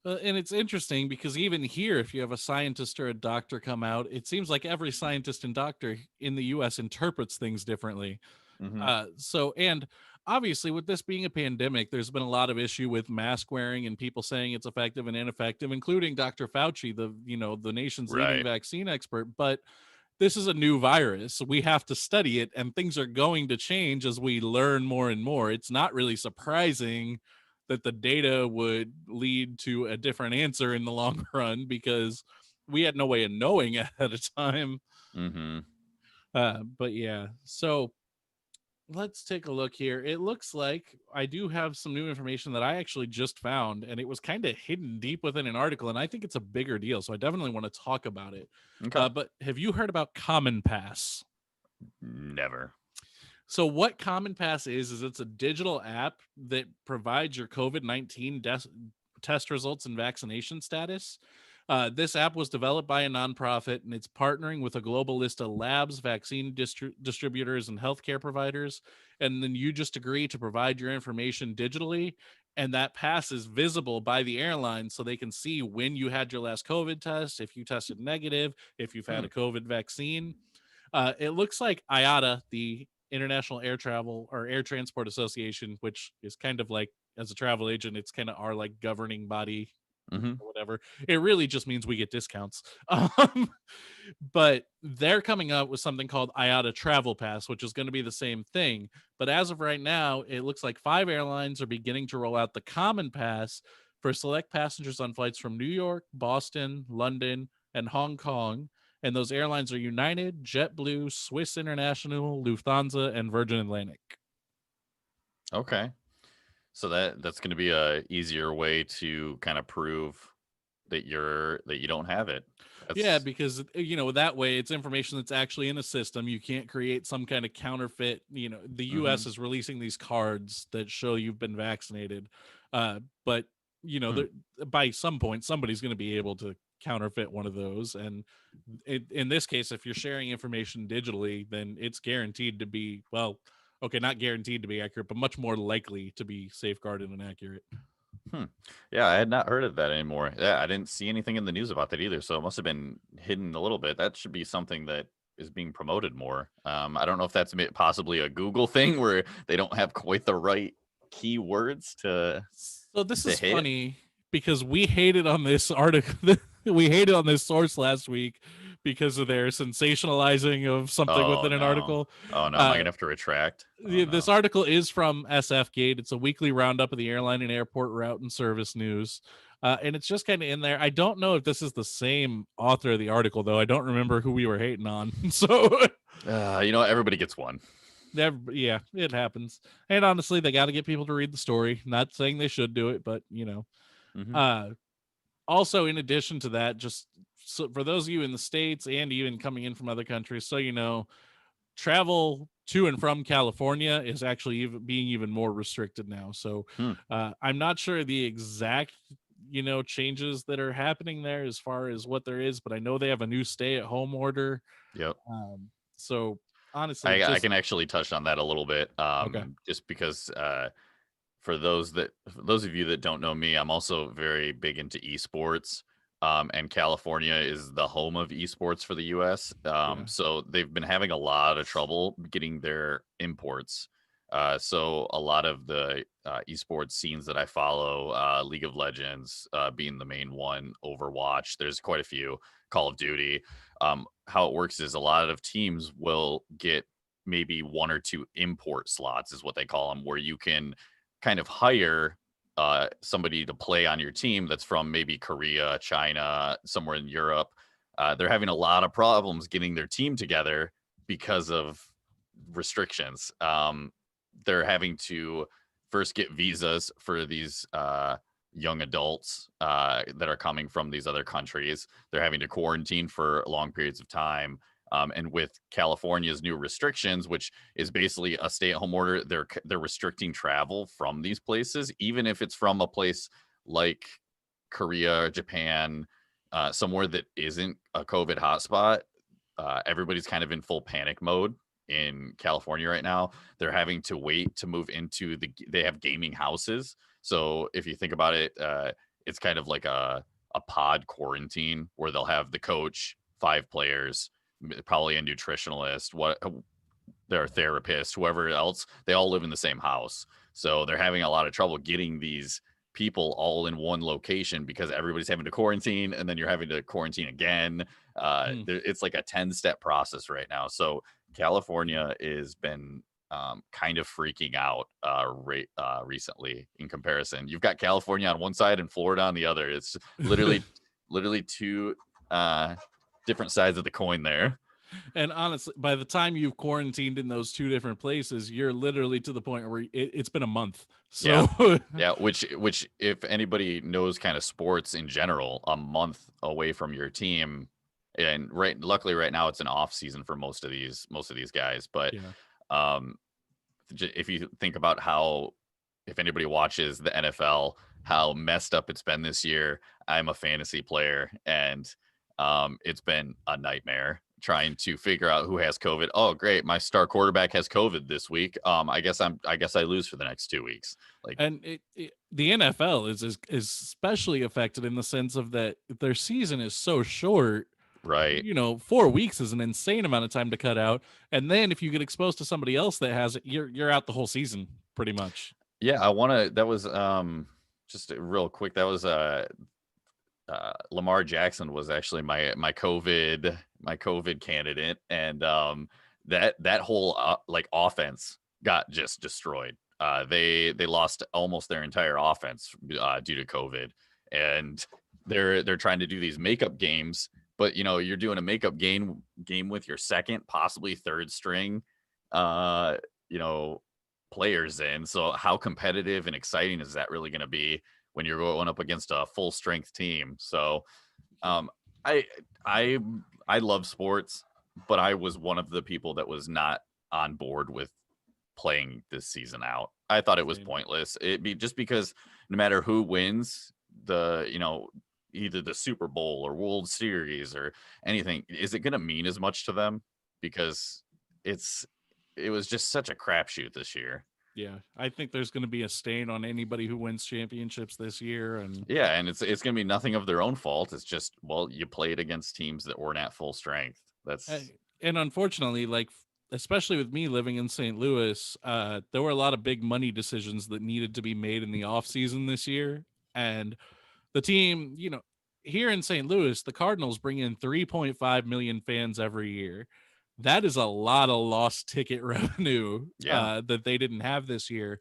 And it's interesting because even here, if you have a scientist or a doctor come out, it seems like every scientist and doctor in the US interprets things differently. Mm-hmm. And obviously with this being a pandemic, there's been a lot of issue with mask wearing and people saying it's effective and ineffective, including Dr. Fauci, the nation's leading vaccine expert. But this is a new virus. We have to study it, and things are going to change as we learn more and more. It's not really surprising that the data would lead to a different answer in the long run because we had no way of knowing ahead of time. Mm-hmm. But yeah, so let's take a look here. It looks like I do have some new information that I actually just found, and it was kind of hidden deep within an article, and I think it's a bigger deal. So I definitely want to talk about it. Okay. But have you heard about Common Pass? Never. So what Common Pass is it's a digital app that provides your COVID-19 test results and vaccination status. This app was developed by a nonprofit and it's partnering with a global list of labs, vaccine distributors, and healthcare providers. And then you just agree to provide your information digitally. And that pass is visible by the airline so they can see when you had your last COVID test, if you tested negative, if you've had Hmm. a COVID vaccine. It looks like IATA, the International Air Travel or Air Transport Association, which is kind of like, as a travel agent, it's kind of our like governing body Hmm. or whatever. It really just means we get discounts. Um, but they're coming up with something called IATA Travel Pass, which is going to be the same thing. But as of right now, it looks like 5 airlines are beginning to roll out the Common Pass for select passengers on flights from New York, Boston, London, and Hong Kong. And those airlines are United, JetBlue, Swiss International, Lufthansa, and Virgin Atlantic. Okay. So that's going to be a easier way to kind of prove that you don't have it. Yeah, That's because that way it's information that's actually in a system. You can't create some kind of counterfeit. The hmm US is releasing these cards that show you've been vaccinated. But hmm. there, by some point somebody's going to be able to counterfeit one of those, and in this case if you're sharing information digitally, then it's guaranteed to be, well, okay, not guaranteed to be accurate, but much more likely to be safeguarded and accurate. Hmm. Yeah, I had not heard of that anymore. Yeah, I didn't see anything in the news about that either, so it must have been hidden a little bit. That should be something that is being promoted more. I don't know if that's possibly a Google thing where they don't have quite the right keywords So this to is hit. funny because we hated on this article. We hated on this source last week because of their sensationalizing of something Oh within an no. article. Oh no, am I Uh, gonna have to retract? Oh this no. article is from SF Gate. It's a weekly roundup of the airline and airport route and service news. And it's just kind of in there. I don't know if this is the same author of the article, though. I don't remember who we were hating on. So, Everybody gets one. yeah, it happens. And honestly, they got to get people to read the story. Not saying they should do it, but, Hmm. Uh, also, in addition to that, just so for those of you in the States and even coming in from other countries, so travel to and from California is actually being even more restricted now. So Hmm. I'm not sure the exact changes that are happening there as far as what there is, but I know they have a new stay-at-home order. Yep. So honestly, I just can actually touch on that a little bit. okay. Just because for those of you that don't know me, I'm also very big into esports. And California is the home of esports for the US. Yeah. So they've been having a lot of trouble getting their imports. So a lot of the esports scenes that I follow, League of Legends being the main one, Overwatch, there's quite a few, Call of Duty. How it works is a lot of teams will get maybe one or two import slots, is what they call them, where you can kind of hire somebody to play on your team that's from maybe Korea, China, somewhere in Europe. They're having a lot of problems getting their team together because of restrictions. They're having to first get visas for these young adults that are coming from these other countries. They're having to quarantine for long periods of time. And with California's new restrictions, which is basically a stay-at-home order, they're restricting travel from these places, even if it's from a place like Korea or Japan, somewhere that isn't a COVID hotspot. Everybody's kind of in full panic mode in California right now. They're having to wait to move into they have gaming houses. So if you think about it, it's kind of like a pod quarantine where they'll have the coach, 5 players, probably a nutritionalist, their therapist, whoever else, they all live in the same house. So they're having a lot of trouble getting these people all in one location because everybody's having to quarantine and then you're having to quarantine again. Hmm. It's like a 10-step process right now. So California has been kind of freaking out recently in comparison. You've got California on one side and Florida on the other. It's literally two different sides of the coin there. And honestly, by the time you've quarantined in those two different places, you're literally to the point where it's been a month. Yeah. So Yeah, which if anybody knows kind of sports in general, a month away from your team, and luckily right now it's an off season for most of these guys, but yeah, um if you think about how, if anybody watches the NFL, how messed up it's been this year. I'm a fantasy player, and it's been a nightmare trying to figure out who has COVID. Oh, great, my star quarterback has COVID this week. I guess I lose for the next 2 weeks. Like, and the NFL is especially affected in the sense of that their season is so short. right. 4 weeks is an insane amount of time to cut out, and then if you get exposed to somebody else that has it, you're out the whole season pretty much. Yeah, I want to. That was just real quick. That was Lamar Jackson was actually my COVID candidate, and that whole like offense got just destroyed. They lost almost their entire offense due to COVID, and they're trying to do these makeup games, but you're doing a makeup game with your second, possibly third string, uh, you know, players in. So how competitive and exciting is that really going to be when you're going up against a full strength team? So um, I I I love sports, but I was one of the people that was not on board with playing this season out. I thought it was Same. pointless. It be just because no matter who wins the, either the Super Bowl or World Series or anything, is it going to mean as much to them? Because it's it was just such a crapshoot this year. Yeah, I think there's going to be a stain on anybody who wins championships this year, and Yeah, and it's gonna be nothing of their own fault. It's just, well, you played against teams that weren't at full strength. uh, That's and unfortunately, like especially with me living in St. Louis, there were a lot of big money decisions that needed to be made in the off season this year, and the team, here in St. Louis, the Cardinals bring in 3.5 million fans every year. That is a lot of lost ticket revenue yeah, that they didn't have this year.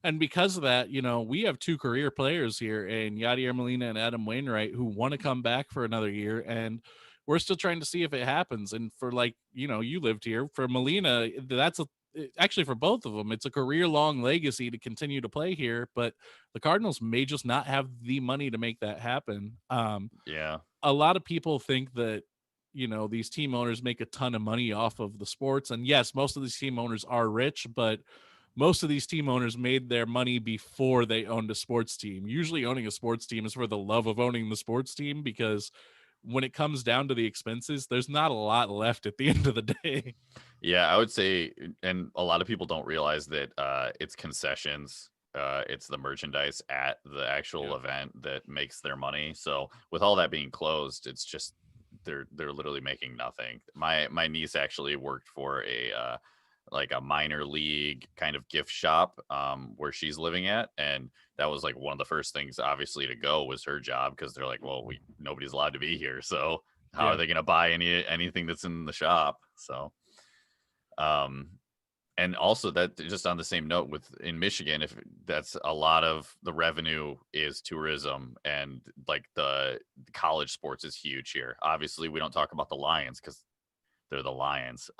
And because of that, we have two career players here in Yadier Molina and Adam Wainwright who want to come back for another year. And we're still trying to see if it happens. And for you lived here. For Molina, actually for both of them, it's a career long legacy to continue to play here. But the Cardinals may just not have the money to make that happen. yeah, A lot of people think that these team owners make a ton of money off of the sports, and yes, most of these team owners are rich, but most of these team owners made their money before they owned a sports team. Usually owning a sports team is for the love of owning the sports team, because when it comes down to the expenses, there's not a lot left at the end of the day. yeah. I would say, and a lot of people don't realize that it's concessions. It's the merchandise at the actual Yeah. event that makes their money. So with all that being closed, it's just they're literally making nothing. My niece actually worked for a like a minor league kind of gift shop where she's living at, and that was like one of the first things obviously to go was her job, because they're like, well, we nobody's allowed to be here, so how are Yeah. they going to buy anything that's in the shop? So um and also, that just on the same note, with in Michigan, if that's a lot of the revenue is tourism, and like the college sports is huge here. Obviously we don't talk about the Lions because they're the Lions.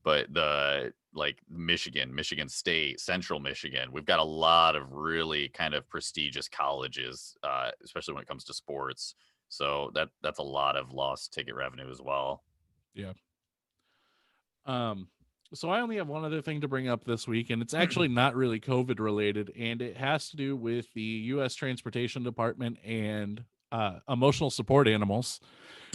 But the like Michigan State, Central Michigan, we've got a lot of really kind of prestigious colleges, especially when it comes to sports. So that's a lot of lost ticket revenue as well. Yeah. Um, so I only have one other thing to bring up this week, and it's actually not really COVID related, and it has to do with the U.S. Transportation Department and emotional support animals.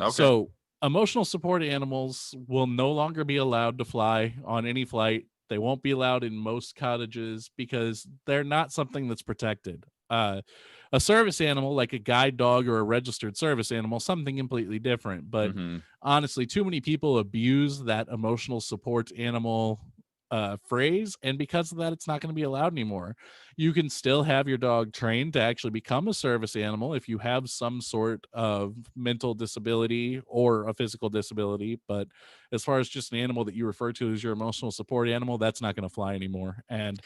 Okay. So emotional support animals will no longer be allowed to fly on any flight. They won't be allowed in most cottages because they're not something that's protected. A service animal like a guide dog or a registered service animal, something completely different. But Hmm. honestly, too many people abuse that emotional support animal phrase, and because of that, it's not going to be allowed anymore. You can still have your dog trained to actually become a service animal if you have some sort of mental disability or a physical disability, but as far as just an animal that you refer to as your emotional support animal, that's not going to fly anymore. And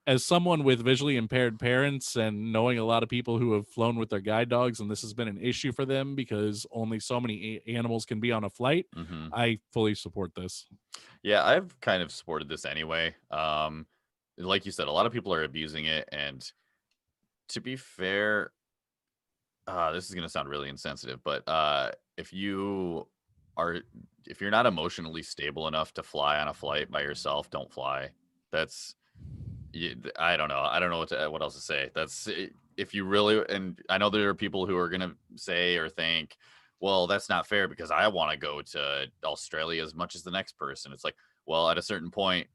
as someone with visually impaired parents and knowing a lot of people who have flown with their guide dogs, and this has been an issue for them because only so many animals can be on a flight, Hmm. I fully support this. Yeah, I've kind of supported this anyway. Like you said, a lot of people are abusing it, and to be fair, this is gonna sound really insensitive, but if you are if you're not emotionally stable enough to fly on a flight by yourself, don't fly. That's I don't know. I don't know what else to say. If you really, and I know there are people who are gonna say or think, well, that's not fair because I want to go to Australia as much as the next person. It's like, well, at a certain point,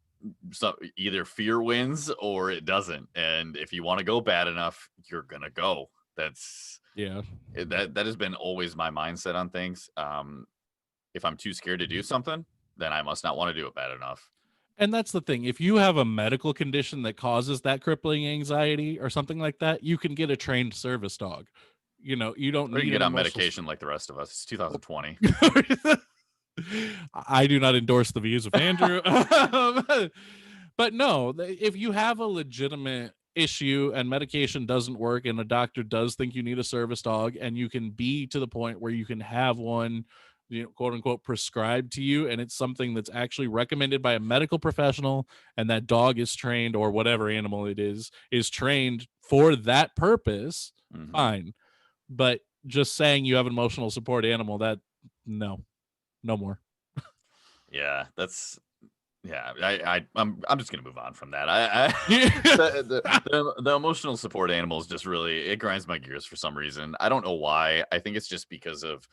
so either fear wins or it doesn't. And if you want to go bad enough, you're gonna go. That's Yeah. that has been always my mindset on things. If I'm too scared to do something, then I must not want to do it bad enough. And that's the thing. If you have a medical condition that causes that crippling anxiety or something like that, you can get a trained service dog. You don't Or you can need get an on emotional medication like the rest of us. It's 2020. I do not endorse the views of Andrew. But no, if you have a legitimate issue and medication doesn't work and a doctor does think you need a service dog and you can be to the point where you can have one, quote unquote prescribed to you, and it's something that's actually recommended by a medical professional, and that dog is trained, or whatever animal it is trained for that purpose, Hmm. fine. But just saying you have an emotional support animal, that no, no more. Yeah, that's yeah. I'm just gonna move on from that. I Yeah. the emotional support animals just really it grinds my gears for some reason. I don't know why. I think it's just because of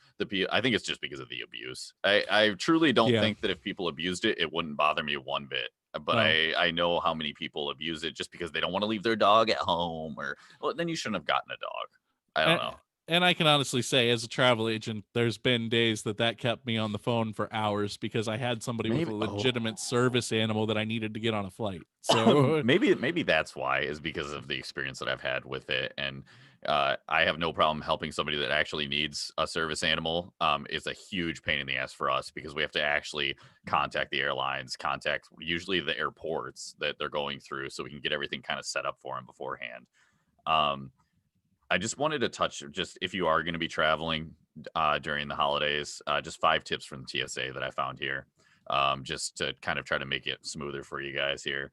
I think it's just because of the abuse. I truly don't Yeah. think that if people abused it, it wouldn't bother me one bit. But No. I know how many people abuse it just because they don't want to leave their dog at home, or well, then you shouldn't have gotten a dog. I don't And, know. and I can honestly say, as a travel agent, there's been days that kept me on the phone for hours because I had somebody with a Maybe legitimate service animal that I needed to get on a flight. So, maybe that's why is because of the experience that I've had with it, and I have no problem helping somebody that actually needs a service animal. It's a huge pain in the ass for us because we have to actually contact the airlines, contact usually the airports that they're going through, so we can get everything kind of set up for them beforehand. Um, I just wanted to touch just if you are going to be traveling during the holidays, just 5 tips from the TSA that I found here, just to kind of try to make it smoother for you guys here.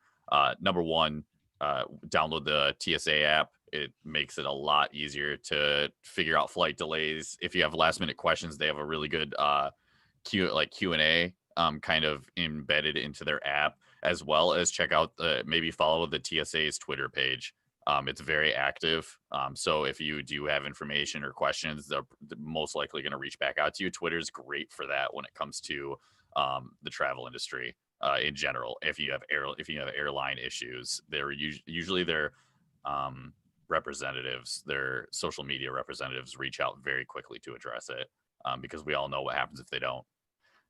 Number one, download the TSA app. It makes it a lot easier to figure out flight delays. If you have last minute questions, they have a really good Q&A kind of embedded into their app, as well as check out maybe follow the TSA's Twitter page. It's very active. So if you do have information or questions, they're most likely going to reach back out to you. Twitter's great for that when it comes to the travel industry in general. If you have airline issues, they're usually their representatives, their social media representatives, reach out very quickly to address it because we all know what happens if they don't.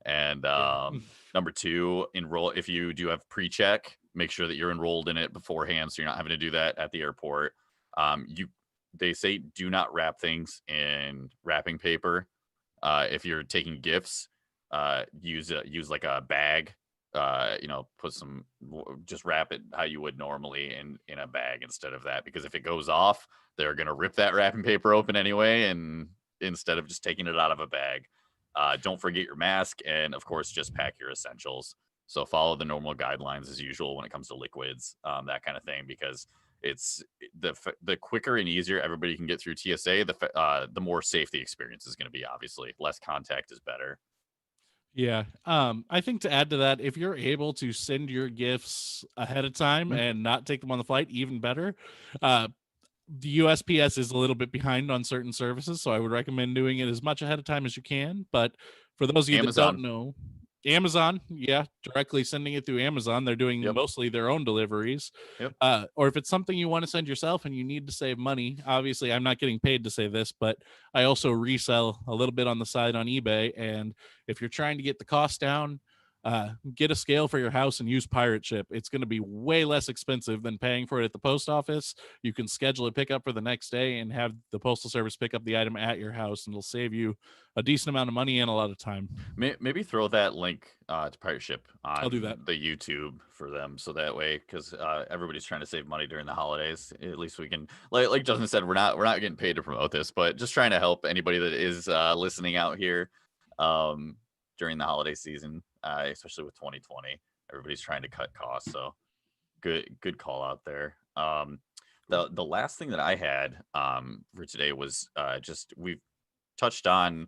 And yeah. number two, enroll if you do have pre-check, make sure that you're enrolled in it beforehand, so you're not having to do that at the airport. You They say do not wrap things in wrapping paper. If you're taking gifts, use like a bag. Put some just wrap it how you would normally in a bag instead of that, because if it goes off, they're gonna rip that wrapping paper open anyway, and instead of just taking it out of a bag. Don't forget your mask, and of course, just pack your essentials. So follow the normal guidelines as usual when it comes to liquids, that kind of thing, because it's the quicker and easier everybody can get through TSA, the more safe the experience is going to be. Obviously, less contact is better. Yeah. I think to add to that, if you're able to send your gifts ahead of time Mm. and not take them on the flight, even better. Uh, the USPS is a little bit behind on certain services, so I would recommend doing it as much ahead of time as you can. But for those of you that don't Amazon. know, Amazon, yeah, directly sending it through Amazon. They're doing Yep. mostly their own deliveries. Yep. Or if it's something you want to send yourself and you need to save money, obviously I'm not getting paid to say this, but I also resell a little bit on the side on eBay. And if you're trying to get the cost down, get a scale for your house and use pirate ship. It's going to be way less expensive than paying for it at the post office. You can schedule a pickup for the next day and have the postal service pick up the item at your house, and it'll save you a decent amount of money and a lot of time. Maybe throw that link to Pirate Ship I'll do that. on the YouTube for them, so that way, because everybody's trying to save money during the holidays. At least we can, like Justin said, we're not getting paid to promote this, but just trying to help anybody that is listening out here during the holiday season, especially with 2020. Everybody's trying to cut costs, so good call out there. The last thing that I had for today was just we've touched on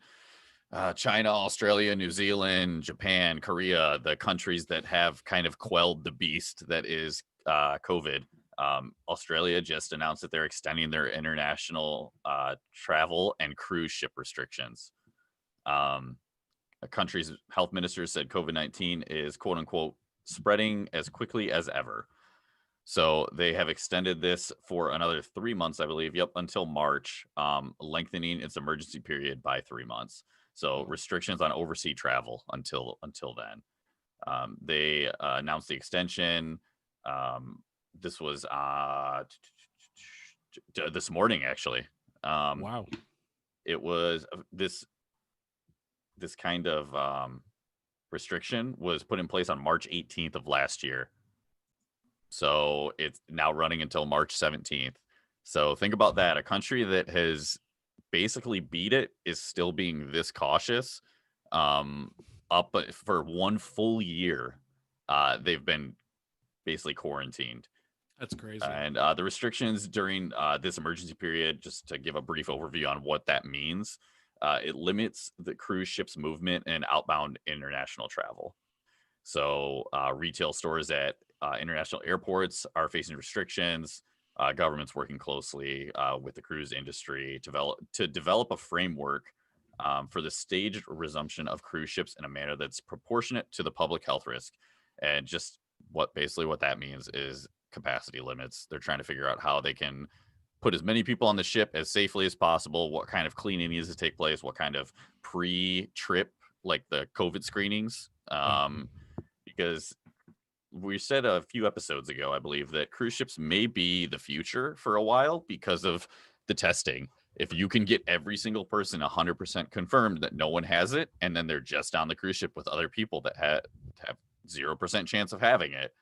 China, Australia, New Zealand, Japan, Korea, the countries that have kind of quelled the beast that is COVID. Australia just announced that they're extending their international travel and cruise ship restrictions. A country's health minister said COVID-19 is quote unquote spreading as quickly as ever. So they have extended this for another 3 months, I believe. Yep, until March, lengthening its emergency period by 3 months. So restrictions on overseas travel until then. They announced the extension. This was this morning, actually. Wow. It was this kind of restriction was put in place on March 18th of last year. So it's now running until March 17th. So think about that. A country that has basically beat it is still being this cautious. Up for 1 full year, they've been basically quarantined. That's crazy. And the restrictions during this emergency period, just to give a brief overview on what that means, it limits the cruise ships movement and outbound international travel. So retail stores at international airports are facing restrictions. Government's working closely with the cruise industry to develop a framework for the staged resumption of cruise ships in a manner that's proportionate to the public health risk. And just what that means is capacity limits. They're trying to figure out how they can put as many people on the ship as safely as possible, what kind of cleaning needs to take place, what kind of pre-trip, like the COVID screenings. Because we said a few episodes ago, I believe, that cruise ships may be the future for a while because of the testing. If you can get every single person 100% confirmed that no one has it, and then they're just on the cruise ship with other people that have 0% chance of having it,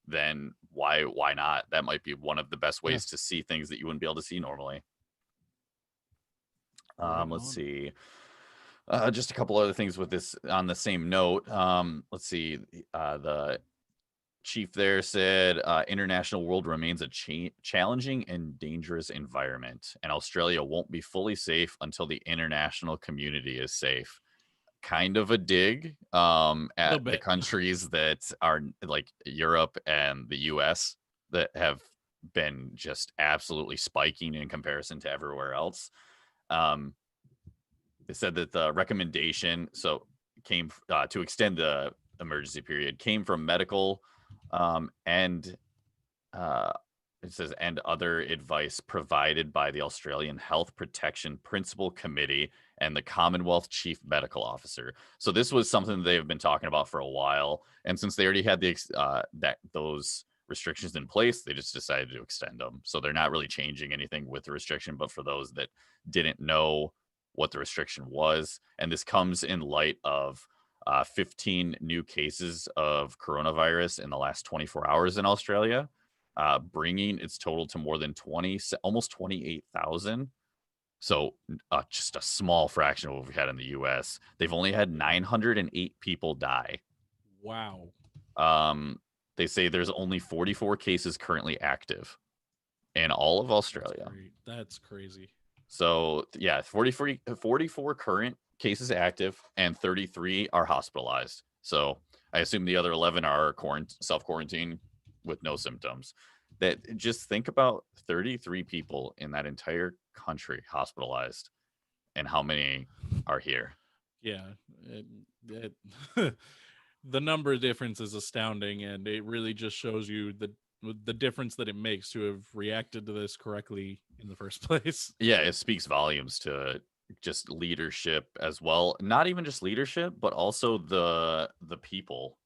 then why not? That might be one of the best ways to see things that you wouldn't be able to see normally. Let's see. Just a couple other things with this on the same note. Let's see. The chief there said international world remains a challenging and dangerous environment, and Australia won't be fully safe until the international community is safe. Kind of a dig at the countries that are like Europe and the US that have been just absolutely spiking in comparison to everywhere else. They said that the recommendation came to extend the emergency period came from medical and it says and other advice provided by the Australian Health Protection Principal Committee and the Commonwealth Chief Medical Officer. So this was something they've been talking about for a while, and since they already had those restrictions in place, they just decided to extend them. So they're not really changing anything with the restriction, but for those that didn't know what the restriction was, and this comes in light of 15 new cases of coronavirus in the last 24 hours in Australia, bringing its total to more than almost 28,000. So just a small fraction of what we had in the US. They've only had 908 people die. Wow. They say there's only 44 cases currently active in all of Australia. That's crazy. So yeah, 44 current cases active and 33 are hospitalized. So I assume the other 11 are self-quarantine with no symptoms. That just think about 33 people in that entire country hospitalized and how many are here. Yeah. The number difference is astounding, and it really just shows you the difference that it makes to have reacted to this correctly in the first place. Yeah, it speaks volumes to just leadership as well. Not even just leadership, but also the people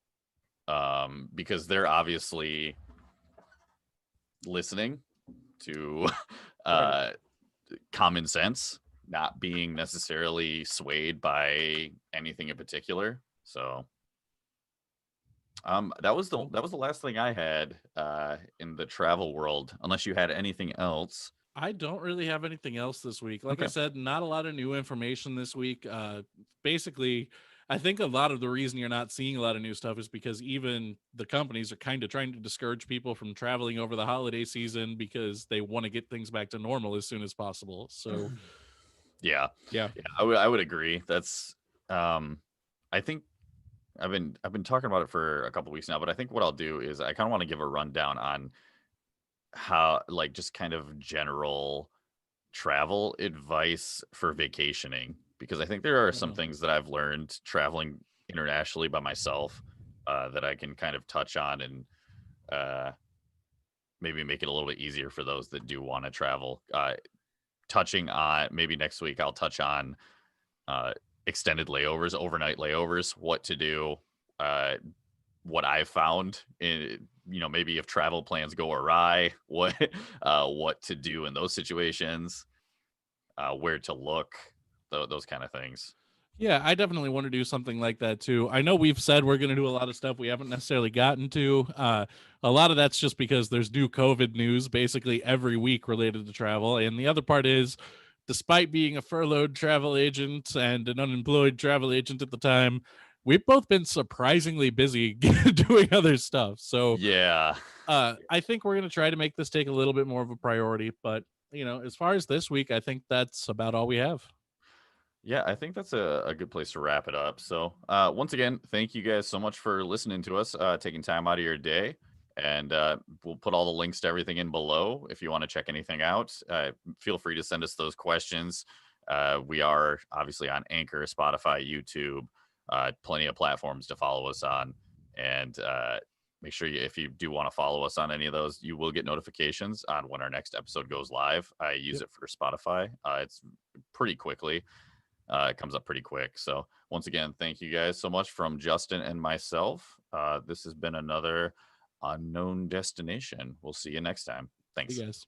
because they're obviously listening to Right. uh, common sense, not being necessarily swayed by anything in particular. So Well, that was the last thing I had in the travel world, unless you had anything else. I don't really have anything else this week. Like I Okay. said, not a lot of new information this week. Basically, I think a lot of the reason you're not seeing a lot of new stuff is because even the companies are kind of trying to discourage people from traveling over the holiday season because they want to get things back to normal as soon as possible. So, Yeah. yeah. Yeah, I would agree. That's I think I've been talking about it for a couple weeks now, but I think what I'll do is I kind of want to give a rundown on how, like, just kind of general travel advice for vacationing, because I think there are some Uh-huh. things that I've learned traveling internationally by myself, that I can kind of touch on and uh, maybe make it a little bit easier for those that do want to travel. Touching on, maybe next week, I'll touch on uh, extended layovers, overnight layovers, what to do, uh, what I've found in, maybe if travel plans go awry, what to do in those situations, where to look, those kind of things. Yeah, I definitely want to do something like that too. I know we've said we're going to do a lot of stuff we haven't necessarily gotten to. A lot of that's just because there's new COVID news basically every week related to travel. And the other part is, despite being a furloughed travel agent and an unemployed travel agent at the time, we've both been surprisingly busy doing other stuff. So Yeah. I think we're going to try to make this take a little bit more of a priority. But, as far as this week, I think that's about all we have. Yeah, I think that's a good place to wrap it up. So, once again, thank you guys so much for listening to us, taking time out of your day. And we'll put all the links to everything in below if you want to check anything out. Feel free to send us those questions. We are obviously on Anchor, Spotify, YouTube, plenty of platforms to follow us on. And make sure if you do want to follow us on any of those, you will get notifications on when our next episode goes live. I use Yep. it for Spotify. It's pretty quickly. It comes up pretty quick. So, once again, thank you guys so much from Justin and myself. This has been another unknown destination. We'll see you next time. See you Thanks. guys.